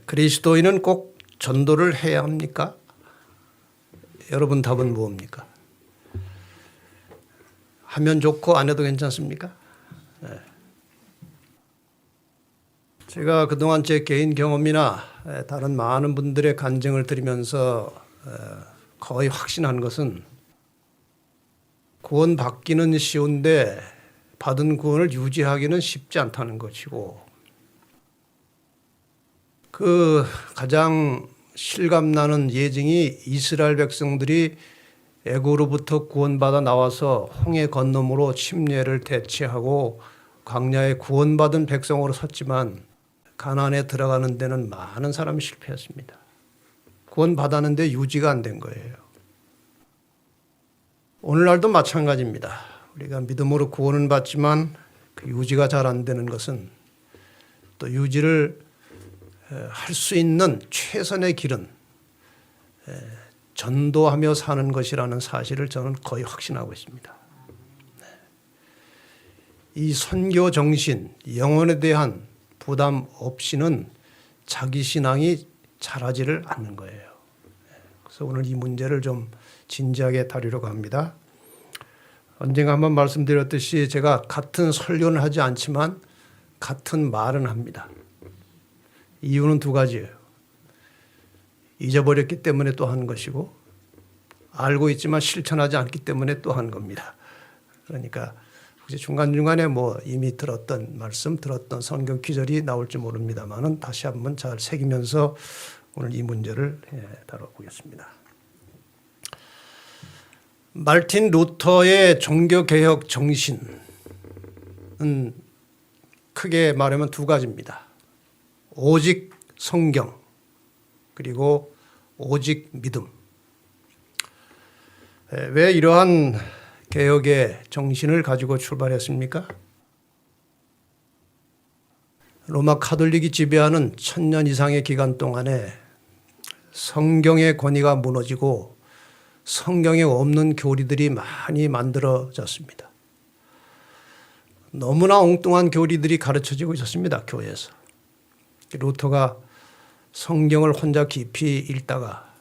그리스도인은 꼭 전도를 해야 합니까? 여러분 답은 뭡니까? 하면 좋고 안 해도 괜찮습니까? 제가 그동안 제 개인 경험이나 다른 많은 분들의 간증을 들으면서 거의 확신한 것은 구원 받기는 쉬운데 받은 구원을 유지하기는 쉽지 않다는 것이고, 그 가장 실감나는 예증이 이스라엘 백성들이 애고로부터 구원받아 나와서 홍해 건너므로 침례를 대체하고 광야에 구원받은 백성으로 섰지만 가나안에 들어가는 데는 많은 사람이 실패했습니다. 구원받았는데 유지가 안 된 거예요. 오늘날도 마찬가지입니다. 우리가 믿음으로 구원은 받지만 그 유지가 잘 안 되는 것은, 또 유지를 할 수 있는 최선의 길은 전도하며 사는 것이라는 사실을 저는 거의 확신하고 있습니다. 이 선교 정신, 영혼에 대한 부담 없이는 자기 신앙이 자라지를 않는 거예요. 그래서 오늘 이 문제를 좀 진지하게 다루려고 합니다. 언젠가 한번 말씀드렸듯이 제가 같은 설교는 하지 않지만 같은 말은 합니다. 이유는 두 가지예요. 잊어버렸기 때문에 또 한 것이고, 알고 있지만 실천하지 않기 때문에 또 한 겁니다. 그러니까 혹시 중간중간에 이미 들었던 말씀, 들었던 성경 기절이 나올지 모릅니다만은 다시 한번 잘 새기면서 오늘 이 문제를 다뤄보겠습니다. 말틴 루터의 종교개혁 정신은 크게 말하면 두 가지입니다. 오직 성경, 그리고 오직 믿음. 왜 이러한 개혁의 정신을 가지고 출발했습니까? 로마 카톨릭이 지배하는 1000년 이상의 기간 동안에 성경의 권위가 무너지고 성경에 없는 교리들이 많이 만들어졌습니다. 너무나 엉뚱한 교리들이 가르쳐지고 있었습니다, 교회에서. 루터가 성경을 혼자 깊이 읽다가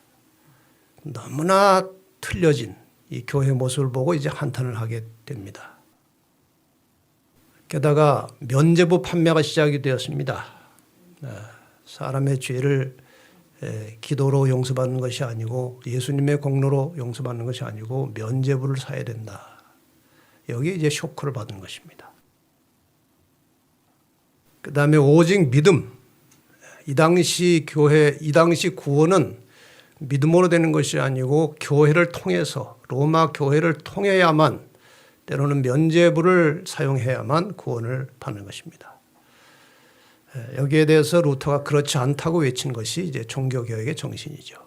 너무나 틀려진 이 교회 모습을 보고 이제 한탄을 하게 됩니다. 게다가 면죄부 판매가 시작이 되었습니다. 사람의 죄를 기도로 용서받는 것이 아니고, 예수님의 공로로 용서받는 것이 아니고 면죄부를 사야 된다. 여기에 이제 쇼크를 받은 것입니다. 그 다음에 오직 믿음. 이 당시 교회, 이 당시 구원은 믿음으로 되는 것이 아니고 교회를 통해서, 로마 교회를 통해야만, 때로는 면죄부를 사용해야만 구원을 받는 것입니다. 여기에 대해서 루터가 그렇지 않다고 외친 것이 이제 종교개혁의 정신이죠.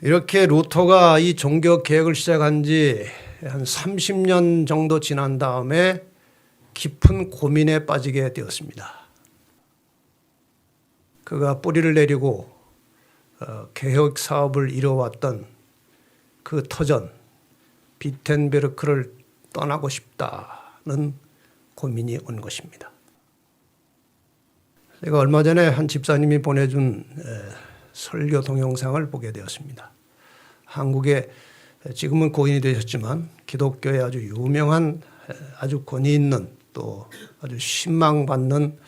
이렇게 루터가 이 종교개혁을 시작한 지 한 30년 정도 지난 다음에 깊은 고민에 빠지게 되었습니다. 그가 뿌리를 내리고 개혁 사업을 이뤄왔던 그 터전 비텐베르크를 떠나고 싶다는 고민이 온 것입니다. 제가 얼마 전에 한 집사님이 보내준 설교 동영상을 보게 되었습니다. 한국에 지금은 고인이 되셨지만 기독교의 아주 유명한, 아주 권위 있는, 또 아주 신망받는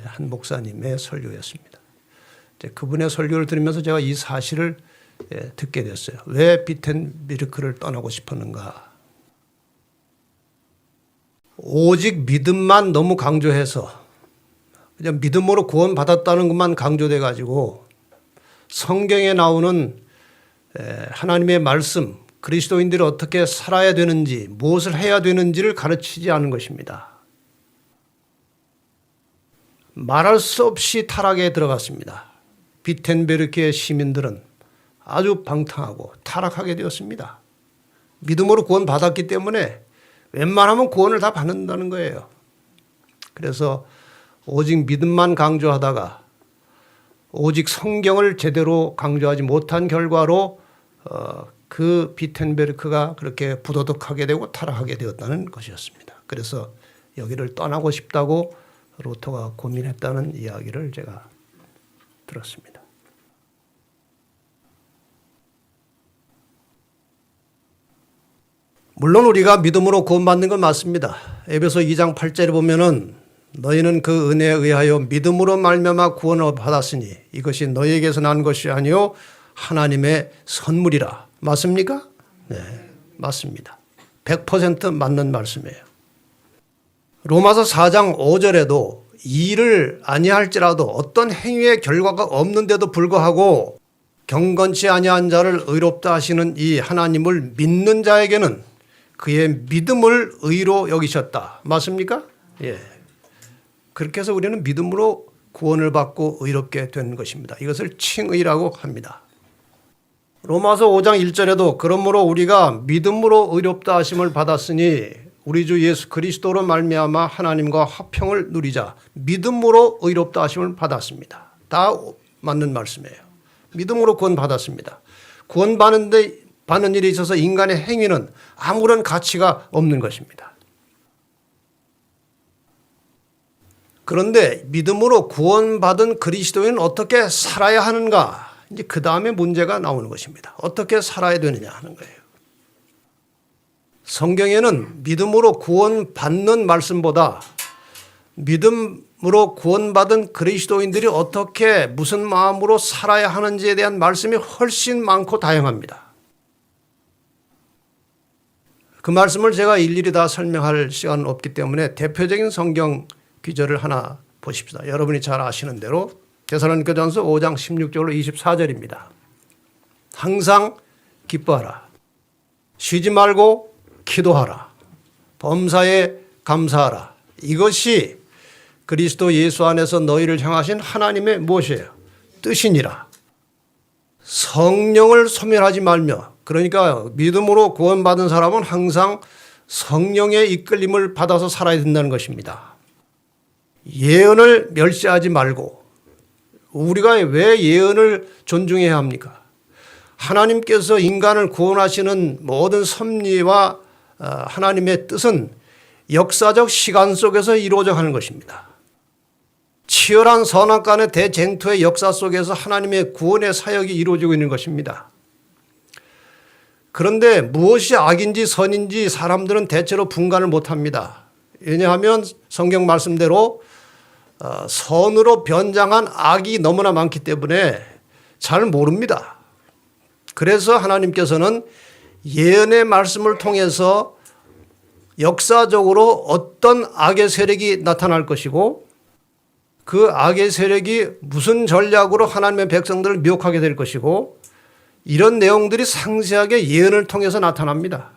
한 목사님의 설교였습니다. 그분의 설교를 들으면서 제가 이 사실을 듣게 됐어요. 왜 비텐베르크를 떠나고 싶었는가? 오직 믿음만 너무 강조해서 그냥 믿음으로 구원받았다는 것만 강조돼 가지고 성경에 나오는 하나님의 말씀, 그리스도인들이 어떻게 살아야 되는지, 무엇을 해야 되는지를 가르치지 않은 것입니다. 말할 수 없이 타락에 들어갔습니다. 비텐베르크의 시민들은 아주 방탕하고 타락하게 되었습니다. 믿음으로 구원받았기 때문에 웬만하면 구원을 다 받는다는 거예요. 그래서 오직 믿음만 강조하다가 오직 성경을 제대로 강조하지 못한 결과로 그 비텐베르크가 그렇게 부도덕하게 되고 타락하게 되었다는 것이었습니다. 그래서 여기를 떠나고 싶다고 루터가 고민했다는 이야기를 제가 들었습니다. 물론 우리가 믿음으로 구원받는 건 맞습니다. 에베소 2장 8절에 보면은 너희는 그 은혜에 의하여 믿음으로 말미암아 구원을 받았으니 이것이 너희에게서 난 것이 아니요 하나님의 선물이라. 맞습니까? 네, 맞습니다. 100% 맞는 말씀이에요. 로마서 4장 5절에도 일을 아니할지라도 어떤 행위의 결과가 없는데도 불구하고 경건치 아니한 자를 의롭다 하시는 이 하나님을 믿는 자에게는 그의 믿음을 의로 여기셨다. 맞습니까? 예. 그렇게 해서 우리는 믿음으로 구원을 받고 의롭게 된 것입니다. 이것을 칭의라고 합니다. 로마서 5장 1절에도 그러므로 우리가 믿음으로 의롭다 하심을 받았으니 우리 주 예수 그리스도로 말미암아 하나님과 화평을 누리자. 믿음으로 의롭다 하심을 받았습니다. 다 맞는 말씀이에요. 믿음으로 구원 받았습니다. 구원 받는 일에 있어서 인간의 행위는 아무런 가치가 없는 것입니다. 그런데 믿음으로 구원받은 그리스도인은 어떻게 살아야 하는가? 이제 그 다음에 문제가 나오는 것입니다. 어떻게 살아야 되느냐 하는 거예요. 성경에는 믿음으로 구원받는 말씀보다 믿음으로 구원받은 그리스도인들이 어떻게 무슨 마음으로 살아야 하는지에 대한 말씀이 훨씬 많고 다양합니다. 그 말씀을 제가 일일이 다 설명할 시간은 없기 때문에 대표적인 성경 구절을 하나 보십시다. 여러분이 잘 아시는 대로 데살로니가전서 5장 16절로 24절입니다. 항상 기뻐하라. 쉬지 말고 기도하라. 범사에 감사하라. 이것이 그리스도 예수 안에서 너희를 향하신 하나님의 무엇이에요? 뜻이니라. 성령을 소멸하지 말며, 그러니까 믿음으로 구원받은 사람은 항상 성령의 이끌림을 받아서 살아야 된다는 것입니다. 예언을 멸시하지 말고, 우리가 왜 예언을 존중해야 합니까? 하나님께서 인간을 구원하시는 모든 섭리와 하나님의 뜻은 역사적 시간 속에서 이루어져 가는 것입니다. 치열한 선악간의 대쟁투의 역사 속에서 하나님의 구원의 사역이 이루어지고 있는 것입니다. 그런데 무엇이 악인지 선인지 사람들은 대체로 분간을 못합니다. 왜냐하면 성경 말씀대로 선으로 변장한 악이 너무나 많기 때문에 잘 모릅니다. 그래서 하나님께서는 예언의 말씀을 통해서 역사적으로 어떤 악의 세력이 나타날 것이고 그 악의 세력이 무슨 전략으로 하나님의 백성들을 미혹하게 될 것이고 이런 내용들이 상세하게 예언을 통해서 나타납니다.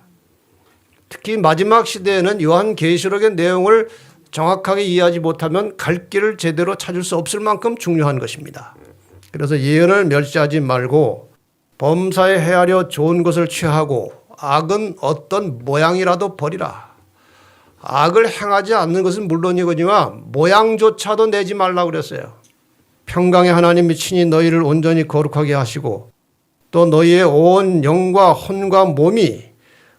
특히 마지막 시대에는 요한계시록의 내용을 정확하게 이해하지 못하면 갈 길을 제대로 찾을 수 없을 만큼 중요한 것입니다. 그래서 예언을 멸시하지 말고 범사에 헤아려 좋은 것을 취하고 악은 어떤 모양이라도 버리라. 악을 행하지 않는 것은 물론이거니와 모양조차도 내지 말라고 그랬어요. 평강의 하나님이 친히 너희를 온전히 거룩하게 하시고 또 너희의 온 영과 혼과 몸이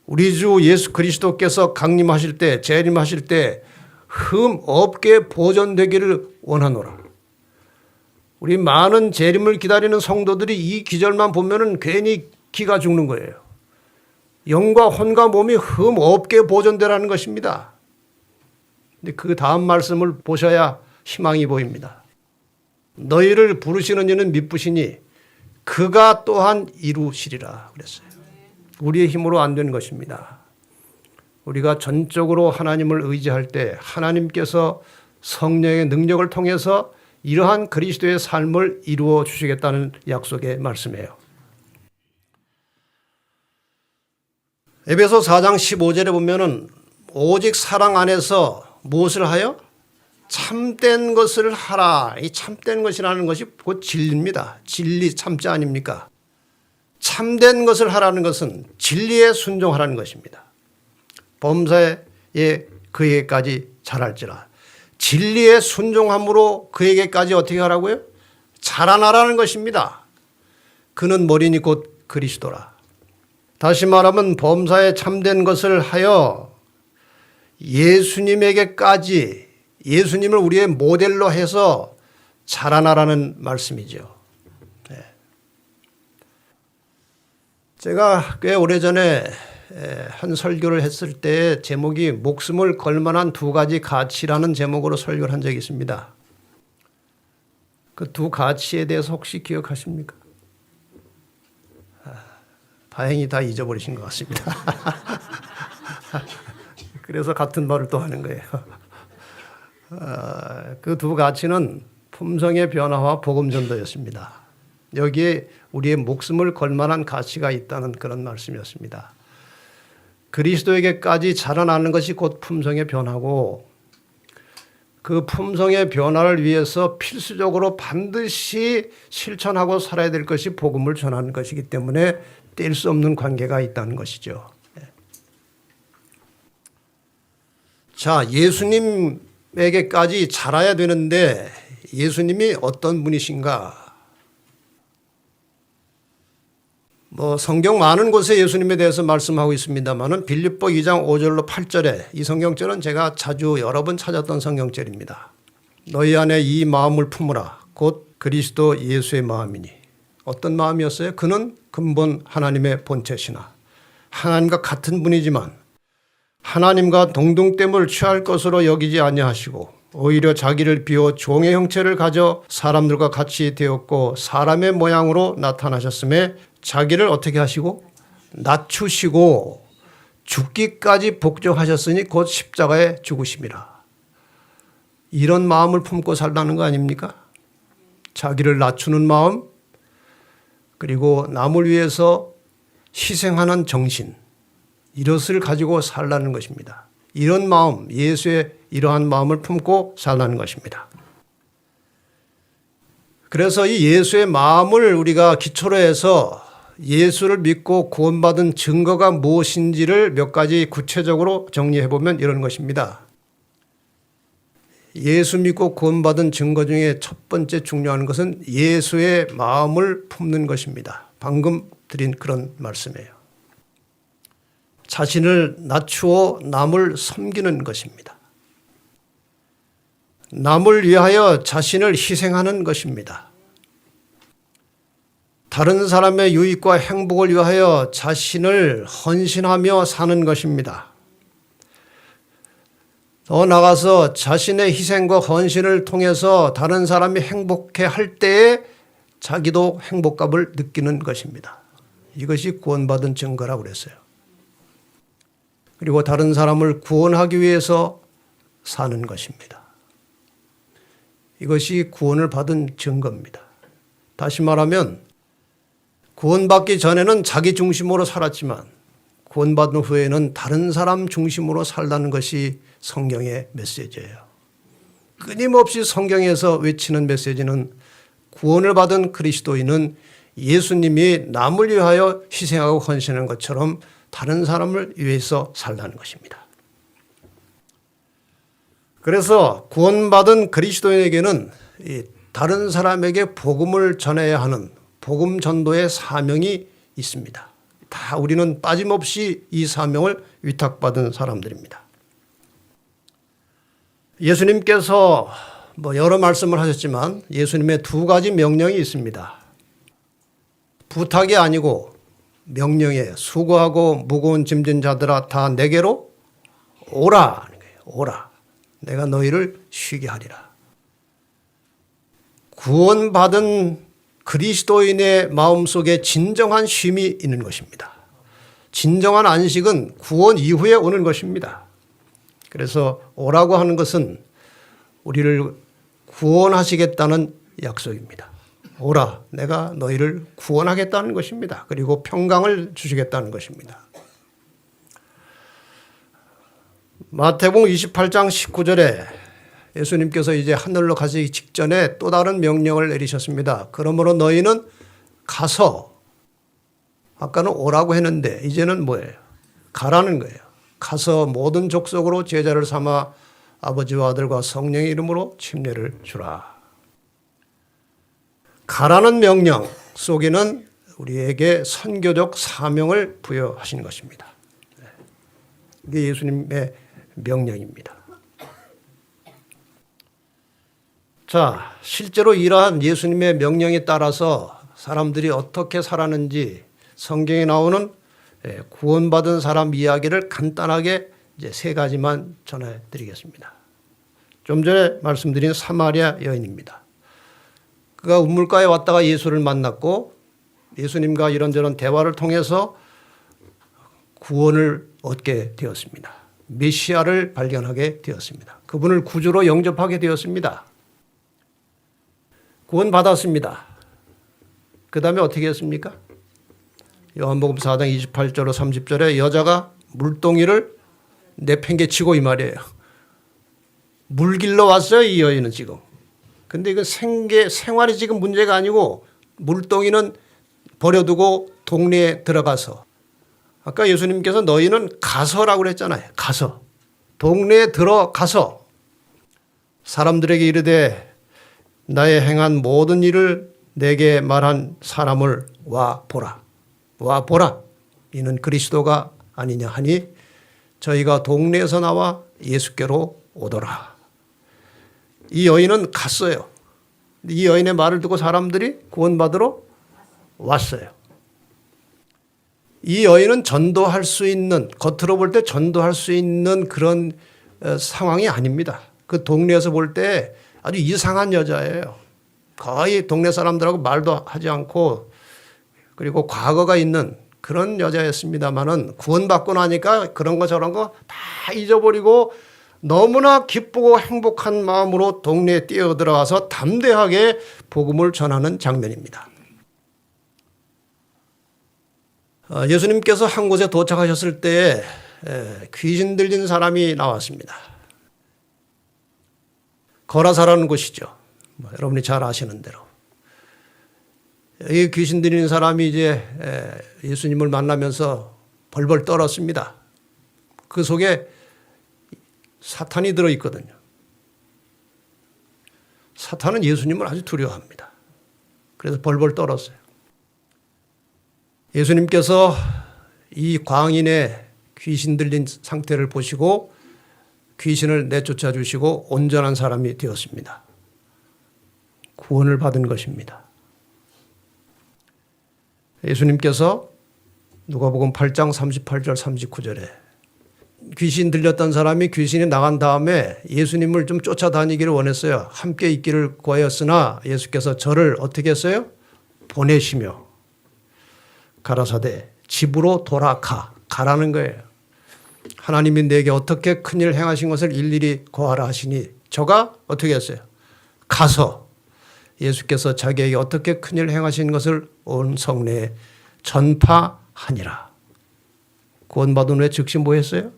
우리 주 예수 그리스도께서 강림하실 때 재림하실 때 흠 없게 보존되기를 원하노라. 우리 많은 재림을 기다리는 성도들이 이 기절만 보면은 괜히 기가 죽는 거예요. 영과 혼과 몸이 흠 없게 보존되라는 것입니다. 근데 그 다음 말씀을 보셔야 희망이 보입니다. 너희를 부르시는 이는 미쁘시니 그가 또한 이루시리라 그랬어요. 우리의 힘으로 안 되는 것입니다. 우리가 전적으로 하나님을 의지할 때 하나님께서 성령의 능력을 통해서 이러한 그리스도의 삶을 이루어 주시겠다는 약속의 말씀이에요. 에베소 4장 15절에 보면은 오직 사랑 안에서 무엇을 하여? 참된 것을 하라. 이 참된 것이라는 것이 곧 진리입니다. 진리 참자 아닙니까? 참된 것을 하라는 것은 진리에 순종하라는 것입니다. 범사에 그에게까지 자랄지라. 진리에 순종함으로 그에게까지 어떻게 하라고요? 자라나라는 것입니다. 그는 머리니 곧 그리스도라. 다시 말하면 범사에 참된 것을 하여 예수님에게까지 예수님을 우리의 모델로 해서 자라나라는 말씀이죠. 네. 제가 꽤 오래전에 한 설교를 했을 때 제목이 목숨을 걸 만한 두 가지 가치라는 제목으로 설교를 한 적이 있습니다. 그 두 가치에 대해서 혹시 기억하십니까? 다행히 다 잊어버리신 것 같습니다. 그래서 같은 말을 또 하는 거예요. 그 두 가치는 품성의 변화와 복음 전도였습니다. 여기에 우리의 목숨을 걸 만한 가치가 있다는 그런 말씀이었습니다. 그리스도에게까지 자라나는 것이 곧 품성의 변화고, 그 품성의 변화를 위해서 필수적으로 반드시 실천하고 살아야 될 것이 복음을 전하는 것이기 때문에 뗄 수 없는 관계가 있다는 것이죠. 자, 예수님에게까지 자라야 되는데 예수님이 어떤 분이신가? 성경 많은 곳에 예수님에 대해서 말씀하고 있습니다만은 빌립보 2장 5절로 8절에 이 성경절은 제가 자주 여러 번 찾았던 성경절입니다. 너희 안에 이 마음을 품으라. 곧 그리스도 예수의 마음이니. 어떤 마음이었어요? 그는 근본 하나님의 본체시나 하나님과 같은 분이지만 하나님과 동등됨을 취할 것으로 여기지 아니하시고 오히려 자기를 비워 종의 형체를 가져 사람들과 같이 되었고 사람의 모양으로 나타나셨음에 자기를 어떻게 하시고 낮추시고 죽기까지 복종하셨으니 곧 십자가에 죽으심이라. 이런 마음을 품고 살라는 거 아닙니까? 자기를 낮추는 마음, 그리고 남을 위해서 희생하는 정신, 이것을 가지고 살라는 것입니다. 이런 마음, 예수의 이러한 마음을 품고 살라는 것입니다. 그래서 이 예수의 마음을 우리가 기초로 해서 예수를 믿고 구원받은 증거가 무엇인지를 몇 가지 구체적으로 정리해 보면 이런 것입니다. 예수 믿고 구원받은 증거 중에 첫 번째 중요한 것은 예수의 마음을 품는 것입니다. 방금 드린 그런 말씀이에요. 자신을 낮추어 남을 섬기는 것입니다. 남을 위하여 자신을 희생하는 것입니다. 다른 사람의 유익과 행복을 위하여 자신을 헌신하며 사는 것입니다. 더 나아가서 자신의 희생과 헌신을 통해서 다른 사람이 행복해 할 때에 자기도 행복감을 느끼는 것입니다. 이것이 구원받은 증거라고 그랬어요. 그리고 다른 사람을 구원하기 위해서 사는 것입니다. 이것이 구원을 받은 증거입니다. 다시 말하면 구원받기 전에는 자기 중심으로 살았지만 구원받은 후에는 다른 사람 중심으로 살라는 것이 성경의 메시지예요. 끊임없이 성경에서 외치는 메시지는 구원을 받은 그리스도인은 예수님이 남을 위하여 희생하고 헌신하는 것처럼 다른 사람을 위해서 살라는 것입니다. 그래서 구원받은 그리스도인에게는 다른 사람에게 복음을 전해야 하는 복음 전도의 사명이 있습니다. 다 우리는 빠짐없이 이 사명을 위탁받은 사람들입니다. 예수님께서 여러 말씀을 하셨지만 예수님의 두 가지 명령이 있습니다. 부탁이 아니고 명령이에요. 수고하고 무거운 짐진 자들아 다 내게로 오라. 오라. 내가 너희를 쉬게 하리라. 구원받은 그리스도인의 마음속에 진정한 쉼이 있는 것입니다. 진정한 안식은 구원 이후에 오는 것입니다. 그래서 오라고 하는 것은 우리를 구원하시겠다는 약속입니다. 오라, 내가 너희를 구원하겠다는 것입니다. 그리고 평강을 주시겠다는 것입니다. 마태복음 28장 19절에 예수님께서 이제 하늘로 가시기 직전에 또 다른 명령을 내리셨습니다. 그러므로 너희는 가서, 아까는 오라고 했는데 이제는 뭐예요? 가라는 거예요. 가서 모든 족속으로 제자를 삼아 아버지와 아들과 성령의 이름으로 침례를 주라. 가라는 명령 속에는 우리에게 선교적 사명을 부여하신 것입니다. 이게 예수님의 명령입니다. 자, 실제로 이러한 예수님의 명령에 따라서 사람들이 어떻게 살았는지 성경에 나오는 구원받은 사람 이야기를 간단하게 이제 세 가지만 전해드리겠습니다. 좀 전에 말씀드린 사마리아 여인입니다. 그가 우물가에 왔다가 예수를 만났고 예수님과 이런저런 대화를 통해서 구원을 얻게 되었습니다. 메시아를 발견하게 되었습니다. 그분을 구주로 영접하게 되었습니다. 구원받았습니다. 그 다음에 어떻게 했습니까? 요한복음 4장 28절로 30절에 여자가 물동이를 내팽개치고 이 말이에요. 물 길러 왔어요, 이 여인은 지금. 근데 이건 생활이 지금 문제가 아니고 물동이는 버려두고 동네에 들어가서 아까 예수님께서 너희는 가서라고 그랬잖아요. 가서. 동네에 들어가서 사람들에게 이르되 나의 행한 모든 일을 내게 말한 사람을 와 보라. 와 보라. 이는 그리스도가 아니냐 하니 저희가 동네에서 나와 예수께로 오더라. 이 여인은 갔어요. 이 여인의 말을 듣고 사람들이 구원받으러 왔어요. 이 여인은 전도할 수 있는, 겉으로 볼 때 전도할 수 있는 그런 상황이 아닙니다. 그 동네에서 볼 때 아주 이상한 여자예요. 거의 동네 사람들하고 말도 하지 않고 그리고 과거가 있는 그런 여자였습니다만은 구원받고 나니까 그런 거 저런 거 다 잊어버리고 너무나 기쁘고 행복한 마음으로 동네에 뛰어들어가서 담대하게 복음을 전하는 장면입니다. 예수님께서 한 곳에 도착하셨을 때 귀신 들린 사람이 나왔습니다. 거라사라는 곳이죠. 여러분이 잘 아시는 대로. 이 귀신 들리는 사람이 이제 예수님을 만나면서 벌벌 떨었습니다. 그 속에 사탄이 들어있거든요. 사탄은 예수님을 아주 두려워합니다. 그래서 벌벌 떨었어요. 예수님께서 이 광인의 귀신 들린 상태를 보시고 귀신을 내쫓아 주시고 온전한 사람이 되었습니다. 구원을 받은 것입니다. 예수님께서 누가복음 8장 38절 39절에 귀신 들렸던 사람이 귀신이 나간 다음에 예수님을 좀 쫓아다니기를 원했어요. 함께 있기를 구하였으나 예수께서 저를 어떻게 했어요? 보내시며 가라사대 집으로 가라는 거예요. 하나님이 내게 어떻게 큰일 행하신 것을 일일이 고하라 하시니 저가 어떻게 했어요? 가서 예수께서 자기에게 어떻게 큰일 행하신 것을 온 성내에 전파하니라. 구원받은 후에 즉시 뭐 했어요?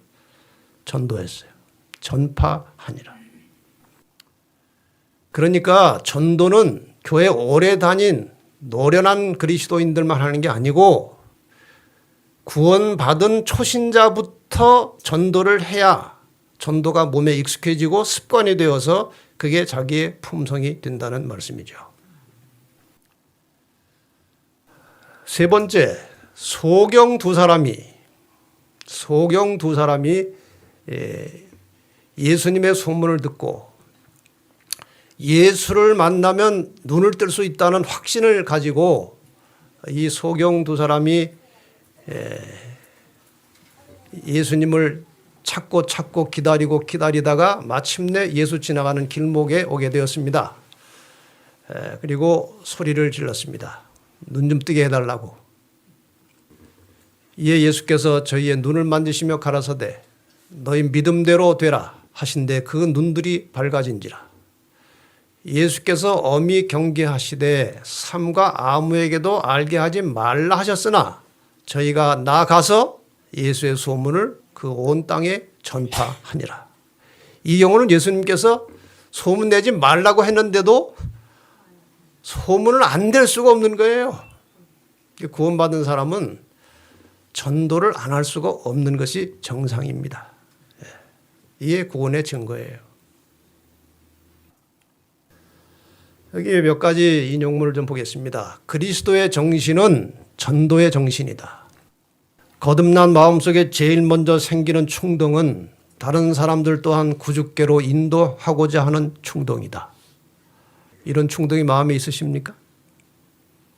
전도했어요. 전파하니라. 그러니까 전도는 교회 오래 다닌 노련한 그리스도인들만 하는 게 아니고 구원받은 초신자부터 전도를 해야 전도가 몸에 익숙해지고 습관이 되어서 그게 자기의 품성이 된다는 말씀이죠. 세 번째, 소경 두 사람이 예수님의 소문을 듣고 예수를 만나면 눈을 뜰 수 있다는 확신을 가지고 이 소경 두 사람이 예수님을 찾고 기다리다가 마침내 예수 지나가는 길목에 오게 되었습니다. 그리고 소리를 질렀습니다. 눈 좀 뜨게 해달라고. 이에 예수께서 저희의 눈을 만지시며 가라사대 너희 믿음대로 되라 하신데 그 눈들이 밝아진지라. 예수께서 엄히 경계하시되 삼가 아무에게도 알게 하지 말라 하셨으나 저희가 나가서 예수의 소문을 그 온 땅에 전파하니라. 이 경우는 예수님께서 소문 내지 말라고 했는데도 소문을 안 낼 수가 없는 거예요. 구원받은 사람은 전도를 안 할 수가 없는 것이 정상입니다. 이게 구원의 증거예요. 여기 몇 가지 인용문을 좀 보겠습니다. 그리스도의 정신은 전도의 정신이다. 거듭난 마음속에 제일 먼저 생기는 충동은 다른 사람들 또한 구주께로 인도하고자 하는 충동이다. 이런 충동이 마음에 있으십니까?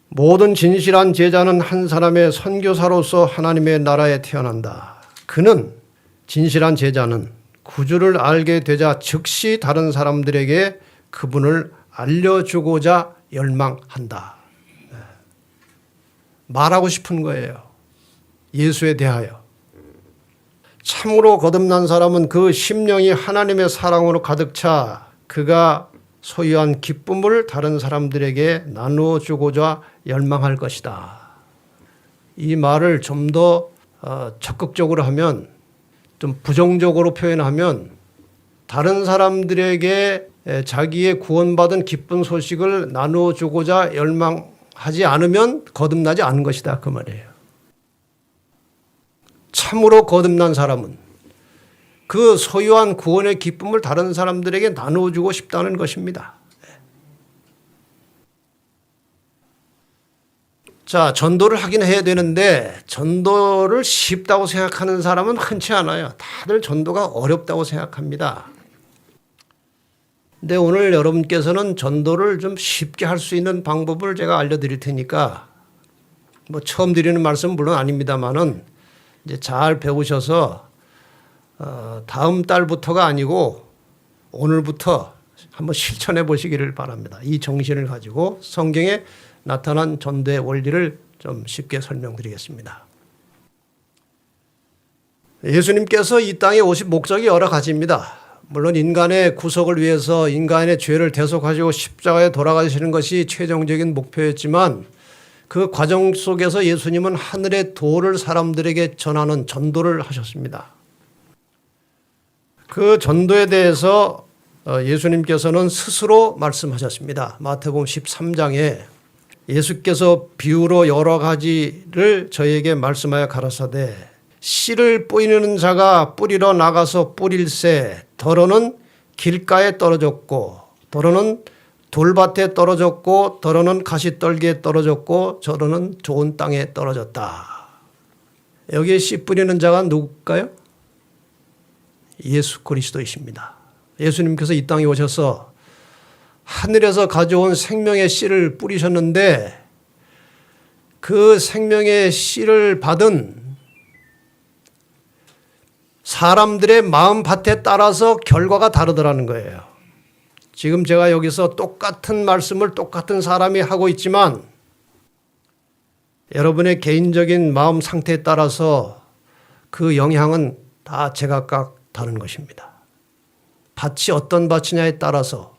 모든 진실한 제자는 한 사람의 선교사로서 하나님의 나라에 태어난다. 그는 진실한 제자는 구주를 알게 되자 즉시 다른 사람들에게 그분을 알려주고자 열망한다. 말하고 싶은 거예요. 예수에 대하여. 참으로 거듭난 사람은 그 심령이 하나님의 사랑으로 가득 차 그가 소유한 기쁨을 다른 사람들에게 나누어 주고자 열망할 것이다. 이 말을 좀 더 적극적으로 하면, 좀 부정적으로 표현하면 다른 사람들에게 자기의 구원받은 기쁜 소식을 나누어 주고자 열망하지 않으면 거듭나지 않은 것이다, 그 말이에요. 참으로 거듭난 사람은 그 소유한 구원의 기쁨을 다른 사람들에게 나누어 주고 싶다는 것입니다. 자, 전도를 하긴 해야 되는데 전도를 쉽다고 생각하는 사람은 흔치 않아요. 다들 전도가 어렵다고 생각합니다. 근데 오늘 여러분께서는 전도를 좀 쉽게 할 수 있는 방법을 제가 알려드릴 테니까, 뭐 처음 드리는 말씀은 물론 아닙니다만은 이제 잘 배우셔서 다음 달부터가 아니고 오늘부터 한번 실천해 보시기를 바랍니다. 이 정신을 가지고 성경에 나타난 전도의 원리를 좀 쉽게 설명드리겠습니다. 예수님께서 이 땅에 오신 목적이 여러 가지입니다. 물론 인간의 구속을 위해서 인간의 죄를 대속하시고 십자가에 돌아가시는 것이 최종적인 목표였지만 그 과정 속에서 예수님은 하늘의 도를 사람들에게 전하는 전도를 하셨습니다. 그 전도에 대해서 예수님께서는 스스로 말씀하셨습니다. 마태복음 13장에 예수께서 비유로 여러 가지를 저에게 말씀하여 가라사대 씨를 뿌리는 자가 뿌리러 나가서 뿌릴새 더러는 길가에 떨어졌고 더러는 돌밭에 떨어졌고 더러는 가시떨기에 떨어졌고 저러는 좋은 땅에 떨어졌다. 여기에 씨 뿌리는 자가 누굴까요? 예수 그리스도이십니다. 예수님께서 이 땅에 오셔서 하늘에서 가져온 생명의 씨를 뿌리셨는데 그 생명의 씨를 받은 사람들의 마음밭에 따라서 결과가 다르더라는 거예요. 지금 제가 여기서 똑같은 말씀을 똑같은 사람이 하고 있지만 여러분의 개인적인 마음 상태에 따라서 그 영향은 다 제각각 다른 것입니다. 밭이 어떤 밭이냐에 따라서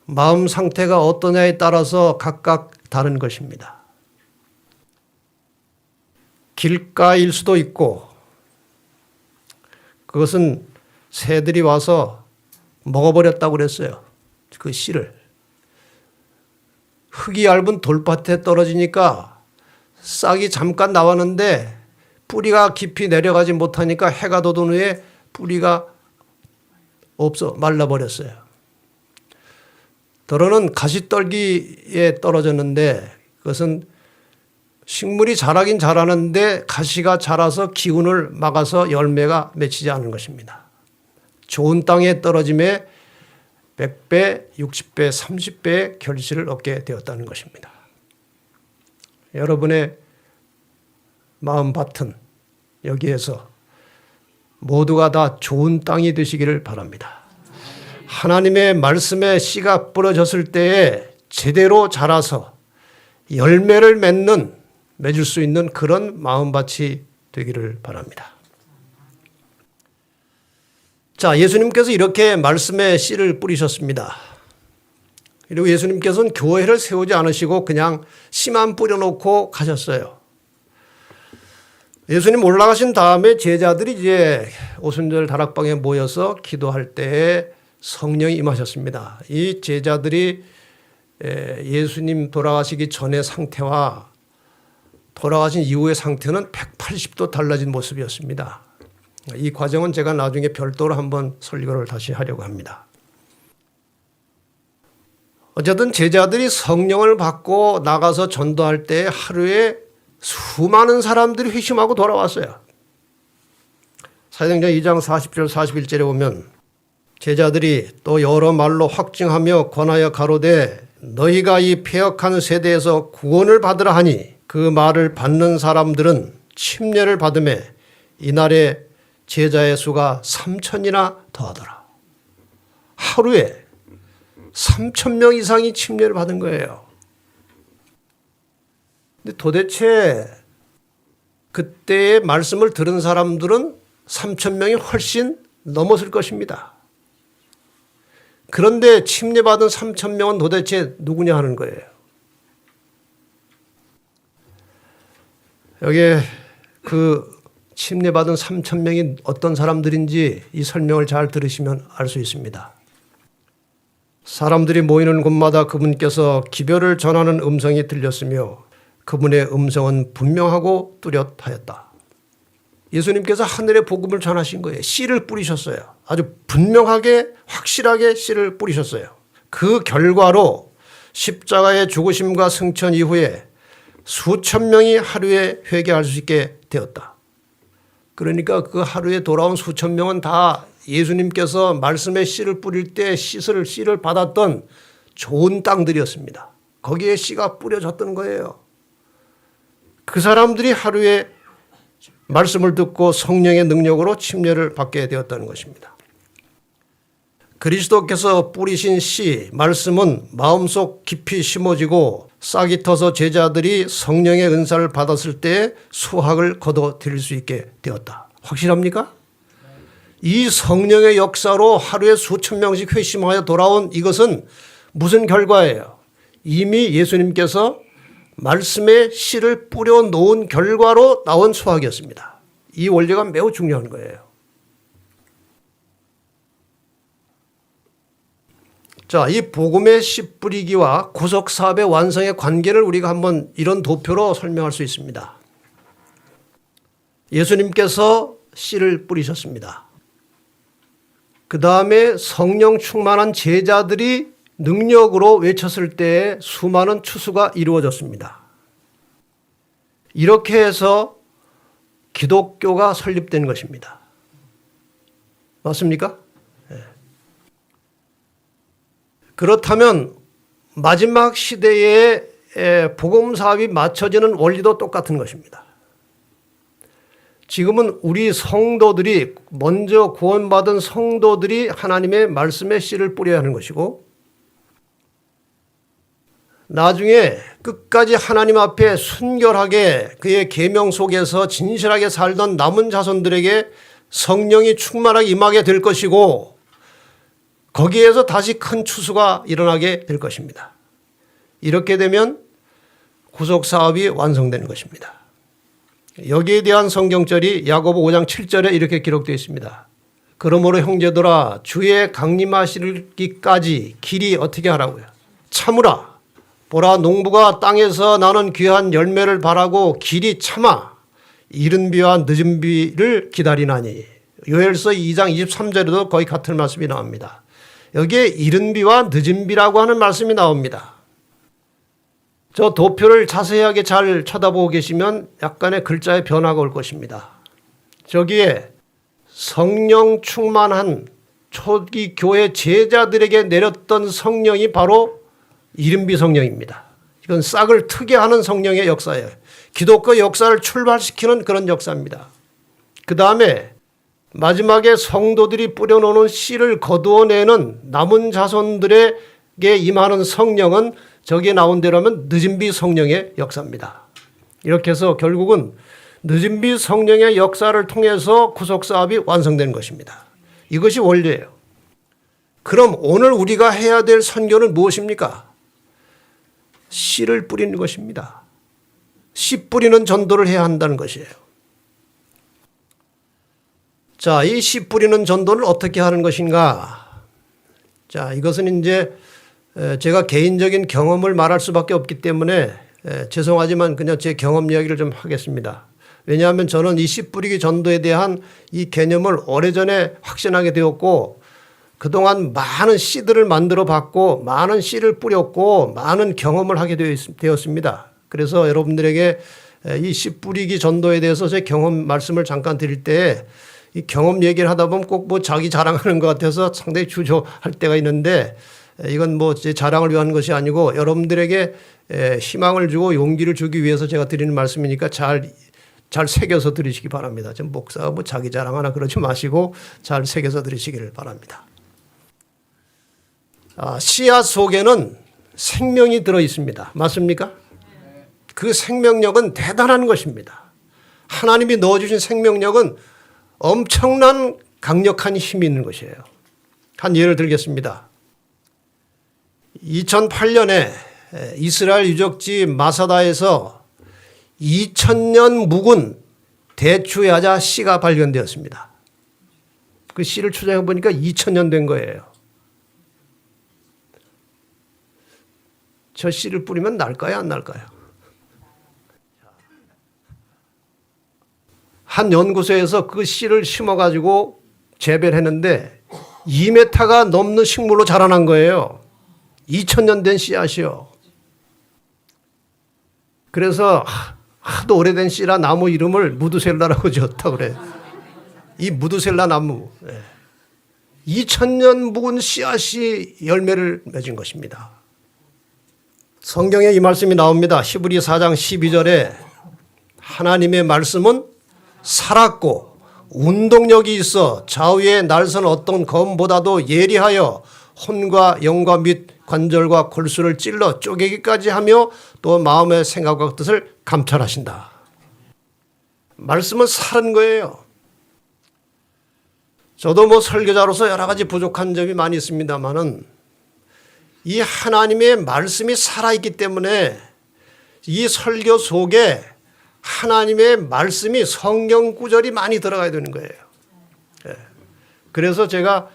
마음 상태가 어떠냐에 따라서 각각 다른 것입니다. 길가일 수도 있고 그것은 새들이 와서 먹어버렸다고 그랬어요. 그 씨를. 흙이 얇은 돌밭에 떨어지니까 싹이 잠깐 나왔는데 뿌리가 깊이 내려가지 못하니까 해가 돋은 후에 뿌리가 없어 말라버렸어요. 더러는 가시떨기에 떨어졌는데 그것은 식물이 자라긴 자라는데 가시가 자라서 기운을 막아서 열매가 맺히지 않는 것입니다. 좋은 땅에 떨어짐에 100배, 60배, 30배의 결실을 얻게 되었다는 것입니다. 여러분의 마음밭은 여기에서 모두가 다 좋은 땅이 되시기를 바랍니다. 하나님의 말씀에 씨가 뿌려졌을 때에 제대로 자라서 열매를 맺을 수 있는 그런 마음밭이 되기를 바랍니다. 자, 예수님께서 이렇게 말씀에 씨를 뿌리셨습니다. 그리고 예수님께서는 교회를 세우지 않으시고 그냥 씨만 뿌려놓고 가셨어요. 예수님 올라가신 다음에 제자들이 이제 오순절 다락방에 모여서 기도할 때에 성령이 임하셨습니다. 이 제자들이 예수님 돌아가시기 전의 상태와 돌아가신 이후의 상태는 180도 달라진 모습이었습니다. 이 과정은 제가 나중에 별도로 한번 설교를 다시 하려고 합니다. 어쨌든 제자들이 성령을 받고 나가서 전도할 때 하루에 수많은 사람들이 회심하고 돌아왔어요. 사도행전 2장 40절 41절에 보면 제자들이 또 여러 말로 확증하며 권하여 가로되 너희가 이 패역한 세대에서 구원을 받으라 하니 그 말을 받는 사람들은 침례를 받음에 이날에 제자의 수가 3,000이나 더하더라. 하루에 3,000명 이상이 침례를 받은 거예요. 근데 도대체 그때의 말씀을 들은 사람들은 3,000명이 훨씬 넘었을 것입니다. 그런데 침례받은 3,000명은 도대체 누구냐 하는 거예요. 여기에 그 침례받은 3,000명이 어떤 사람들인지 이 설명을 잘 들으시면 알 수 있습니다. 사람들이 모이는 곳마다 그분께서 기별을 전하는 음성이 들렸으며 그분의 음성은 분명하고 뚜렷하였다. 예수님께서 하늘의 복음을 전하신 거예요. 씨를 뿌리셨어요. 아주 분명하게 확실하게 씨를 뿌리셨어요. 그 결과로 십자가의 죽으심과 승천 이후에 수천 명이 하루에 회개할 수 있게 되었다. 그러니까 그 하루에 돌아온 수천 명은 다 예수님께서 말씀의 씨를 뿌릴 때 씨를 받았던 좋은 땅들이었습니다. 거기에 씨가 뿌려졌던 거예요. 그 사람들이 하루에 말씀을 듣고 성령의 능력으로 침례를 받게 되었다는 것입니다. 그리스도께서 뿌리신 씨, 말씀은 마음속 깊이 심어지고 싹이 터서 제자들이 성령의 은사를 받았을 때 수확을 거둬들일 수 있게 되었다. 확실합니까? 이 성령의 역사로 하루에 수천 명씩 회심하여 돌아온 이것은 무슨 결과예요? 이미 예수님께서 말씀의 씨를 뿌려 놓은 결과로 나온 수확이었습니다. 이 원리가 매우 중요한 거예요. 자, 이 복음의 씨 뿌리기와 구속 사업의 완성의 관계를 우리가 한번 이런 도표로 설명할 수 있습니다. 예수님께서 씨를 뿌리셨습니다. 그 다음에 성령 충만한 제자들이 능력으로 외쳤을 때 수많은 추수가 이루어졌습니다. 이렇게 해서 기독교가 설립된 것입니다. 맞습니까? 네. 그렇다면 마지막 시대에 복음 사업이 맞춰지는 원리도 똑같은 것입니다. 지금은 우리 성도들이 먼저 구원받은 성도들이 하나님의 말씀에 씨를 뿌려야 하는 것이고 나중에 끝까지 하나님 앞에 순결하게 그의 계명 속에서 진실하게 살던 남은 자손들에게 성령이 충만하게 임하게 될 것이고 거기에서 다시 큰 추수가 일어나게 될 것입니다. 이렇게 되면 구속 사업이 완성되는 것입니다. 여기에 대한 성경절이 야고보 5장 7절에 이렇게 기록되어 있습니다. 그러므로 형제들아 주의 강림하시기까지 길이 어떻게 하라고요? 참으라. 보라 농부가 땅에서 나는 귀한 열매를 바라고 길이 참아 이른 비와 늦은 비를 기다리나니. 요엘서 2장 23절에도 거의 같은 말씀이 나옵니다. 여기에 이른 비와 늦은 비라고 하는 말씀이 나옵니다. 저 도표를 자세하게 잘 쳐다보고 계시면 약간의 글자의 변화가 올 것입니다. 저기에 성령 충만한 초기 교회 제자들에게 내렸던 성령이 바로 이른비 성령입니다. 이건 싹을 트게 하는 성령의 역사예요. 기독교 역사를 출발시키는 그런 역사입니다. 그 다음에 마지막에 성도들이 뿌려놓는 씨를 거두어내는 남은 자손들에게 임하는 성령은 저기에 나온 대로 하면 늦은비 성령의 역사입니다. 이렇게 해서 결국은 늦은비 성령의 역사를 통해서 구속사업이 완성되는 것입니다. 이것이 원리예요. 그럼 오늘 우리가 해야 될 선교는 무엇입니까? 씨를 뿌리는 것입니다. 씨 뿌리는 전도를 해야 한다는 것이에요. 자, 이 씨 뿌리는 전도를 어떻게 하는 것인가? 자, 이것은 이제 제가 개인적인 경험을 말할 수밖에 없기 때문에 죄송하지만 그냥 제 경험 이야기를 좀 하겠습니다. 왜냐하면 저는 이 씨 뿌리기 전도에 대한 이 개념을 오래전에 확신하게 되었고 그동안 많은 씨들을 만들어 봤고 많은 씨를 뿌렸고 많은 경험을 하게 되었습니다. 그래서 여러분들에게 이 씨 뿌리기 전도에 대해서 제 경험 말씀을 잠깐 드릴 때 이 경험 얘기를 하다 보면 꼭 뭐 자기 자랑하는 것 같아서 상당히 주저할 때가 있는데 이건 뭐 제 자랑을 위한 것이 아니고 여러분들에게 희망을 주고 용기를 주기 위해서 제가 드리는 말씀이니까 잘 새겨서 들으시기 바랍니다. 좀 목사가 뭐 자기 자랑하나 그러지 마시고 잘 새겨서 들으시기를 바랍니다. 씨앗 속에는 생명이 들어 있습니다. 맞습니까? 그 생명력은 대단한 것입니다. 하나님이 넣어주신 생명력은 엄청난 강력한 힘이 있는 것이에요. 한 예를 들겠습니다. 2008년에 이스라엘 유적지 마사다에서 2000년 묵은 대추야자 씨가 발견되었습니다. 그 씨를 추적해 보니까 2000년 된 거예요. 저 씨를 뿌리면 날까요, 안 날까요? 한 연구소에서 그 씨를 심어가지고 재배를 했는데 2m가 넘는 식물로 자라난 거예요. 2000년 된 씨앗이요. 그래서 하도 오래된 씨라 나무 이름을 무드셀라라고 지었다고 그래요. 이 무드셀라 나무. 2000년 묵은 씨앗이 열매를 맺은 것입니다. 성경에 이 말씀이 나옵니다. 히브리 4장 12절에 하나님의 말씀은 살았고 운동력이 있어 좌우에 날선 어떤 검보다도 예리하여 혼과 영과 및 관절과 골수를 찔러 쪼개기까지 하며 또 마음의 생각과 뜻을 감찰하신다. 말씀은 살은 거예요. 저도 뭐 설교자로서 여러 가지 부족한 점이 많이 있습니다만은 이 하나님의 말씀이 살아있기 때문에 이 설교 속에 하나님의 말씀이 성경 구절이 많이 들어가야 되는 거예요. 그래서 제가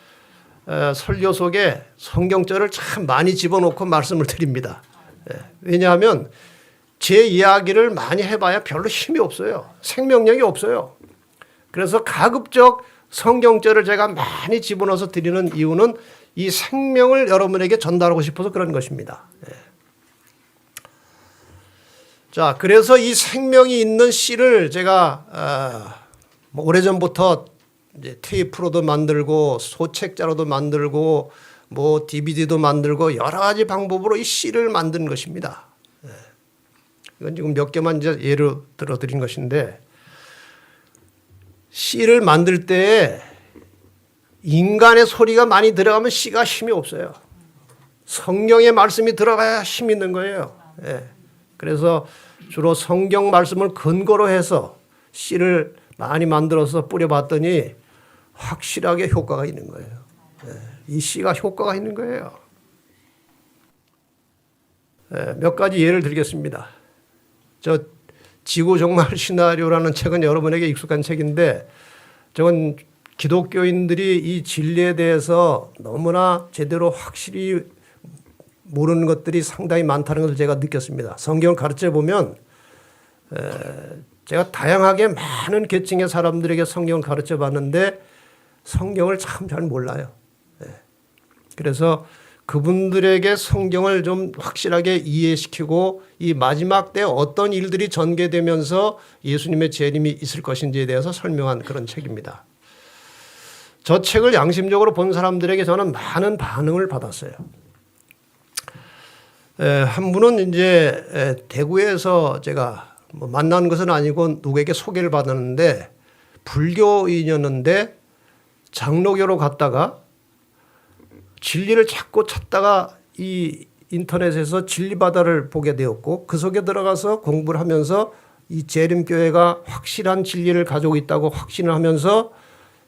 설교 속에 성경절을 참 많이 집어넣고 말씀을 드립니다. 왜냐하면 제 이야기를 많이 해봐야 별로 힘이 없어요. 생명력이 없어요. 그래서 가급적 성경절을 제가 많이 집어넣어서 드리는 이유는 이 생명을 여러분에게 전달하고 싶어서 그런 것입니다. 자, 그래서 이 생명이 있는 씨를 제가 오래전부터 이제 테이프로도 만들고 소책자로도 만들고 뭐 DVD도 만들고 여러 가지 방법으로 이 씨를 만든 것입니다. 이건 지금 몇 개만 이제 예를 들어 드린 것인데 씨를 만들 때 인간의 소리가 많이 들어가면 씨가 힘이 없어요. 성경의 말씀이 들어가야 힘 있는 거예요. 그래서 주로 성경 말씀을 근거로 해서 씨를 많이 만들어서 뿌려봤더니 확실하게 효과가 있는 거예요. 이 씨가 효과가 있는 거예요. 몇 가지 예를 들겠습니다. 저 지구 종말 시나리오라는 책은 여러분에게 익숙한 책인데 저건 기독교인들이 이 진리에 대해서 너무나 제대로 확실히 모르는 것들이 상당히 많다는 것을 제가 느꼈습니다. 성경을 가르쳐 보면 제가 다양하게 많은 계층의 사람들에게 성경을 가르쳐 봤는데 성경을 참 잘 몰라요. 그래서 그분들에게 성경을 좀 확실하게 이해시키고 이 마지막 때 어떤 일들이 전개되면서 예수님의 재림이 있을 것인지에 대해서 설명한 그런 책입니다. 저 책을 양심적으로 본 사람들에게 저는 많은 반응을 받았어요. 한 분은 이제 대구에서 제가 뭐 만난 것은 아니고 누구에게 소개를 받았는데 불교인이었는데 장로교로 갔다가 진리를 자꾸 찾다가 이 인터넷에서 진리바다를 보게 되었고 그 속에 들어가서 공부를 하면서 이 재림교회가 확실한 진리를 가지고 있다고 확신을 하면서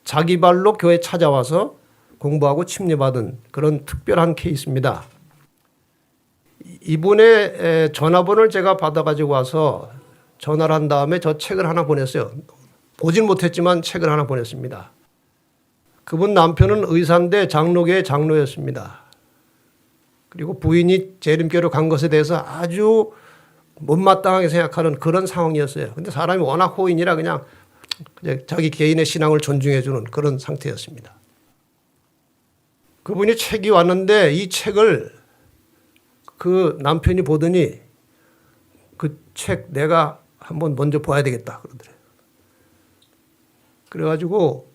자기 발로 교회 찾아와서 공부하고 침례받은 그런 특별한 케이스입니다. 이분의 전화번호를 제가 받아가지고 와서 전화를 한 다음에 저 책을 하나 보냈어요. 보진 못했지만 책을 하나 보냈습니다. 그분 남편은 의사인데 장로교의 장로였습니다. 그리고 부인이 재림교로 간 것에 대해서 아주 못마땅하게 생각하는 그런 상황이었어요. 근데 사람이 워낙 호인이라 그냥 자기 개인의 신앙을 존중해 주는 그런 상태였습니다. 그분이 책이 왔는데 이 책을 그 남편이 보더니 그 책 내가 한번 먼저 봐야 되겠다 그러더래요. 그래가지고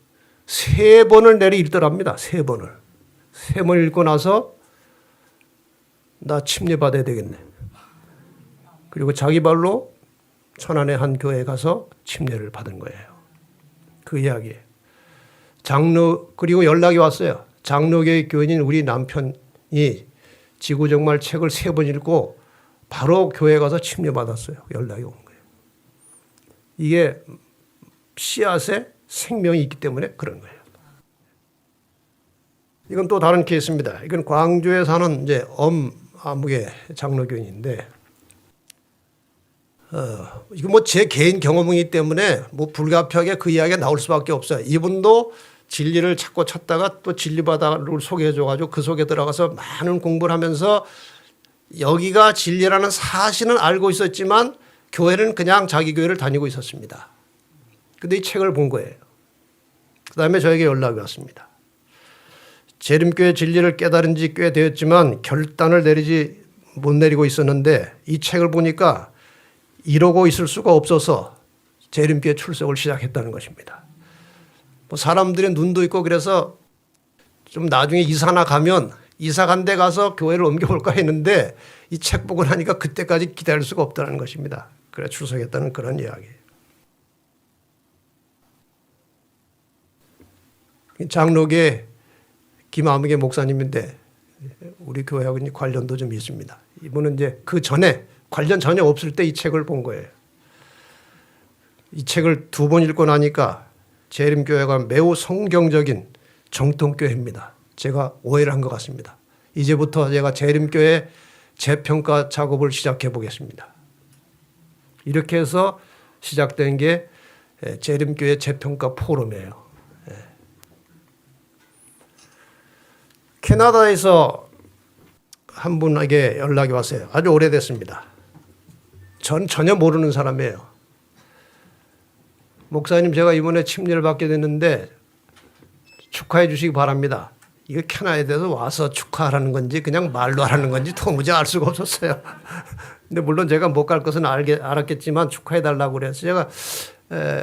3번을 내리 읽더랍니다. 3번을. 3번 읽고 나서 나 침례받아야 되겠네. 그리고 자기 발로 천안의 한 교회에 가서 침례를 받은 거예요. 그 이야기예요. 그리고 연락이 왔어요. 장로교의 교인인 우리 남편이 지구정말 책을 3번 읽고 바로 교회 가서 침례받았어요. 연락이 온 거예요. 이게 씨앗에 생명이 있기 때문에 그런 거예요. 이건 또 다른 케이스입니다. 이건 광주에 사는 이제 암흑의 장로교인인데, 이거 뭐 제 개인 경험이기 때문에 뭐 불가피하게 그 이야기가 나올 수밖에 없어요. 이분도 진리를 찾고 찾다가 또 진리바다를 소개해줘가지고 그 속에 들어가서 많은 공부를 하면서 여기가 진리라는 사실은 알고 있었지만 교회는 그냥 자기 교회를 다니고 있었습니다. 근데 이 책을 본 거예요. 그 다음에 저에게 연락이 왔습니다. 재림교회 진리를 깨달은 지 꽤 되었지만 결단을 못 내리고 있었는데 이 책을 보니까 이러고 있을 수가 없어서 재림교회 출석을 시작했다는 것입니다. 뭐 사람들의 눈도 있고 그래서 좀 나중에 이사나 가면 이사 간 데 가서 교회를 옮겨볼까 했는데 이 책 보고 나니까 그때까지 기다릴 수가 없다는 것입니다. 그래 출석했다는 그런 이야기예요. 장로계 김아무개 목사님인데 우리 교회하고 관련도 좀 있습니다. 이분은 이제 그 전에 관련 전혀 없을 때 이 책을 본 거예요. 이 책을 2번 읽고 나니까 재림교회가 매우 성경적인 정통교회입니다. 제가 오해를 한 것 같습니다. 이제부터 제가 재림교회 재평가 작업을 시작해 보겠습니다. 이렇게 해서 시작된 게 재림교회 재평가 포럼이에요. 캐나다에서 한 분에게 연락이 왔어요. 아주 오래됐습니다. 전 전혀 모르는 사람이에요. 목사님, 제가 이번에 침례를 받게 됐는데 축하해 주시기 바랍니다. 이거 캐나다에서 와서 축하하라는 건지 그냥 말로 하라는 건지 도무지 알 수가 없었어요. 근데 물론 제가 못 갈 것은 알았겠지만 축하해 달라고 그래서 제가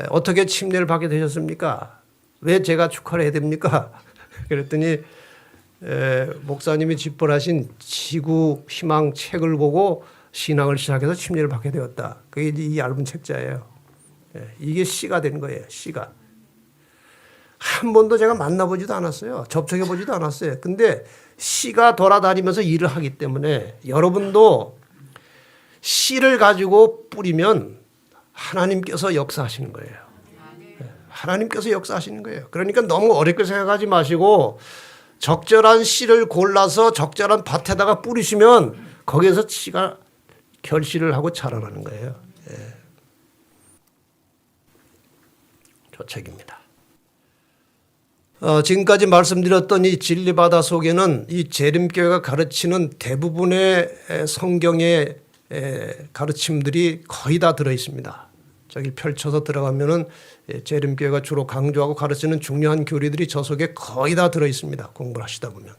어떻게 침례를 받게 되셨습니까? 왜 제가 축하를 해야 됩니까? 그랬더니 목사님이 집필하신 지구 희망 책을 보고 신앙을 시작해서 침례를 받게 되었다. 그게 이 얇은 책자예요. 이게 씨가 된 거예요. 씨가. 한 번도 제가 만나보지도 않았어요. 접촉해보지도 않았어요. 근데 씨가 돌아다니면서 일을 하기 때문에 여러분도 씨를 가지고 뿌리면 하나님께서 역사하시는 거예요. 하나님께서 역사하시는 거예요. 그러니까 너무 어렵게 생각하지 마시고 적절한 씨를 골라서 적절한 밭에다가 뿌리시면 거기에서 씨가 결실을 하고 자라나는 거예요. 저 책입니다. 지금까지 말씀드렸던 이 진리바다 속에는 이 재림교회가 가르치는 대부분의 성경의 가르침들이 거의 다 들어있습니다. 저기 펼쳐서 들어가면은 재림교회가 주로 강조하고 가르치는 중요한 교리들이 저 속에 거의 다 들어있습니다. 공부를 하시다 보면.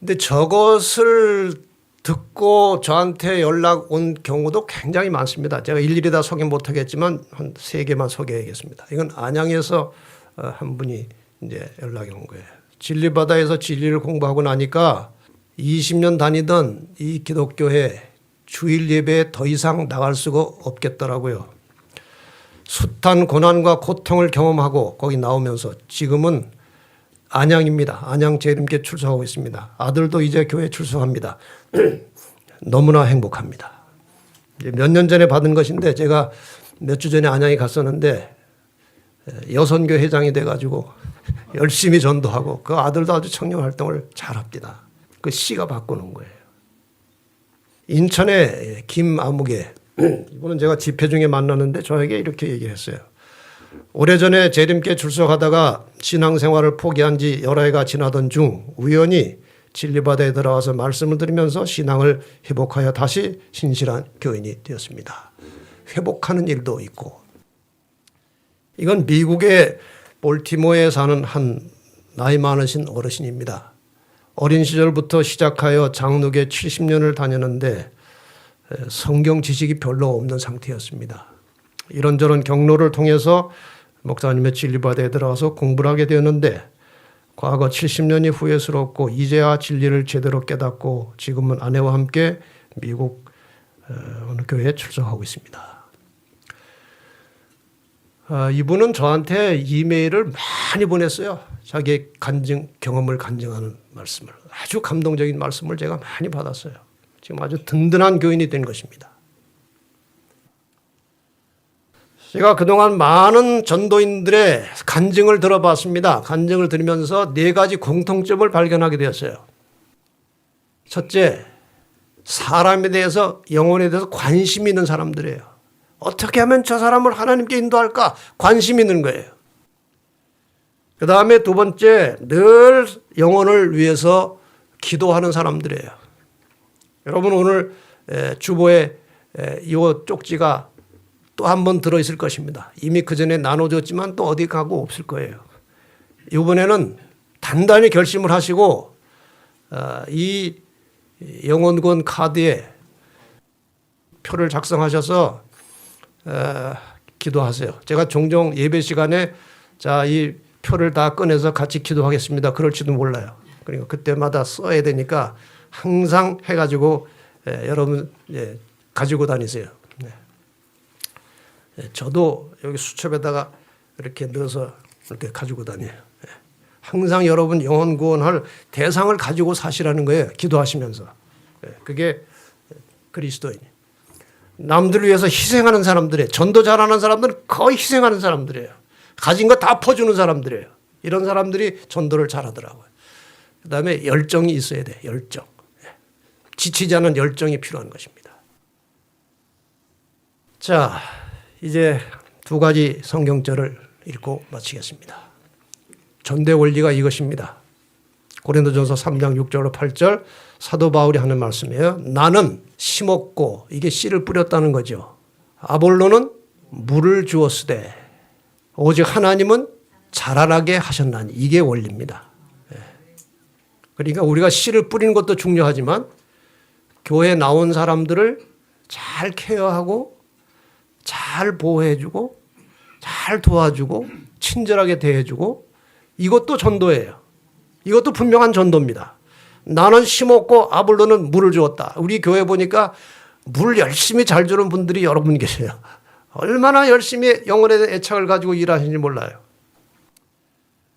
근데 저것을 듣고 저한테 연락 온 경우도 굉장히 많습니다. 제가 일일이 다 소개 못하겠지만 한 3개만 소개하겠습니다. 이건 안양에서 한 분이 이제 연락이 온 거예요. 진리바다에서 진리를 공부하고 나니까 20년 다니던 이 기독교회 주일 예배에 더 이상 나갈 수가 없겠더라고요. 숱한 고난과 고통을 경험하고 거기 나오면서 지금은 안양입니다. 안양 재림교회 출석하고 있습니다. 아들도 이제 교회 출석합니다. 너무나 행복합니다. 몇 년 전에 받은 것인데 제가 몇 주 전에 안양에 갔었는데 여선교 회장이 돼가지고 열심히 전도하고 그 아들도 아주 청년 활동을 잘합니다. 그 씨가 바꾸는 거예요. 인천의 김아무개 이분은 제가 집회 중에 만났는데 저에게 이렇게 얘기를 했어요. 오래전에 재림교회 출석하다가 신앙생활을 포기한 지 여러 해가 지나던 중 우연히 진리바다에 들어와서 말씀을 들으면서 신앙을 회복하여 다시 신실한 교인이 되었습니다. 회복하는 일도 있고. 이건 미국의 볼티모어에 사는 한 나이 많으신 어르신입니다. 어린 시절부터 시작하여 장로교 70년을 다녔는데 성경 지식이 별로 없는 상태였습니다. 이런저런 경로를 통해서 목사님의 진리바다에 들어가서 공부를 하게 되었는데 과거 70년이 후회스럽고 이제야 진리를 제대로 깨닫고 지금은 아내와 함께 미국 어느 교회에 출석하고 있습니다. 이분은 저한테 이메일을 많이 보냈어요. 자기의 경험을 간증하는 말씀을. 아주 감동적인 말씀을 제가 많이 받았어요. 지금 아주 든든한 교인이 된 것입니다. 제가 그동안 많은 전도인들의 간증을 들어봤습니다. 간증을 들으면서 4가지 공통점을 발견하게 되었어요. 첫째, 사람에 대해서, 영혼에 대해서 관심이 있는 사람들이에요. 어떻게 하면 저 사람을 하나님께 인도할까? 관심이 있는 거예요. 그 다음에 2번째, 늘 영혼을 위해서 기도하는 사람들이에요. 여러분 오늘 주보에 이 쪽지가 또 한 번 들어있을 것입니다. 이미 그 전에 나눠줬지만 또 어디 가고 없을 거예요. 이번에는 단단히 결심을 하시고 이 영혼구원 카드에 표를 작성하셔서 기도하세요. 제가 종종 예배 시간에 자, 이 표를 다 꺼내서 같이 기도하겠습니다. 그럴지도 몰라요. 그러니까 그때마다 써야 되니까 항상 해가지고 여러분 가지고 다니세요. 저도 여기 수첩에다가 이렇게 넣어서 이렇게 가지고 다녀요. 항상 여러분 영혼 구원할 대상을 가지고 사시라는 거예요. 기도하시면서. 그게 그리스도인. 남들을 위해서 희생하는 사람들이에요. 전도 잘하는 사람들은 거의 희생하는 사람들이에요. 가진 거 다 퍼주는 사람들이에요. 이런 사람들이 전도를 잘하더라고요. 그다음에 열정이 있어야 돼요. 열정. 지치지 않은 열정이 필요한 것입니다. 자, 이제 2가지 성경절을 읽고 마치겠습니다. 전대 원리가 이것입니다. 고린도전서 3장 6절로 8절 사도 바울이 하는 말씀이에요. 나는 심었고 이게 씨를 뿌렸다는 거죠. 아볼로는 물을 주었으되 오직 하나님은 자라나게 하셨나니 이게 원리입니다. 그러니까 우리가 씨를 뿌리는 것도 중요하지만 교회에 나온 사람들을 잘 케어하고 잘 보호해주고 잘 도와주고 친절하게 대해주고 이것도 전도예요. 이것도 분명한 전도입니다. 나는 심었고 아볼로는 물을 주었다. 우리 교회 보니까 물 열심히 잘 주는 분들이 여러 분 계세요. 얼마나 열심히 영혼에 대한 애착을 가지고 일하시는지 몰라요.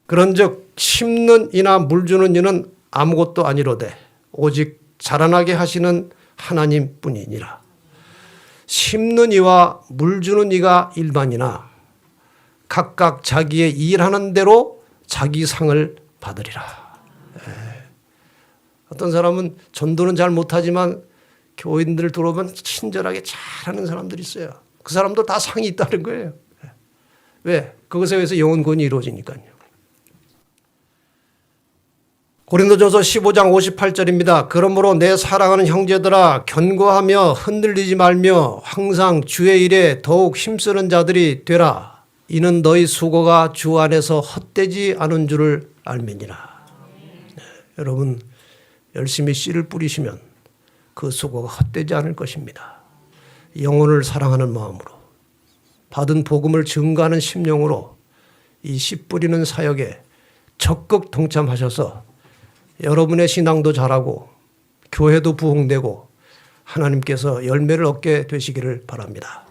그런즉 심는 이나 물 주는 이는 아무것도 아니로되 오직 자라나게 하시는 하나님뿐이니라. 심는 이와 물 주는 이가 일반이나 각각 자기의 일하는 대로 자기 상을 받으리라. 어떤 사람은 전도는 잘 못하지만 교인들 들어오면 친절하게 잘하는 사람들이 있어요. 그 사람도 다 상이 있다는 거예요. 왜? 그것에 의해서 영혼구원이 이루어지니까요. 고린도전서 15장 58절입니다. 그러므로 내 사랑하는 형제들아 견고하며 흔들리지 말며 항상 주의 일에 더욱 힘쓰는 자들이 되라. 이는 너희 수고가 주 안에서 헛되지 않은 줄을 알매니라. 여러분 열심히 씨를 뿌리시면 그 수고가 헛되지 않을 것입니다. 영혼을 사랑하는 마음으로 받은 복음을 증거하는 심령으로 이 씨 뿌리는 사역에 적극 동참하셔서 여러분의 신앙도 자라고 교회도 부흥되고 하나님께서 열매를 얻게 되시기를 바랍니다.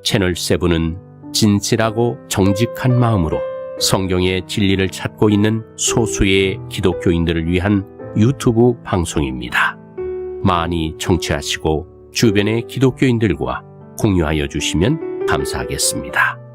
채널7은 진실하고 정직한 마음으로 성경의 진리를 찾고 있는 소수의 기독교인들을 위한 유튜브 방송입니다. 많이 청취하시고 주변의 기독교인들과 공유하여 주시면 감사하겠습니다.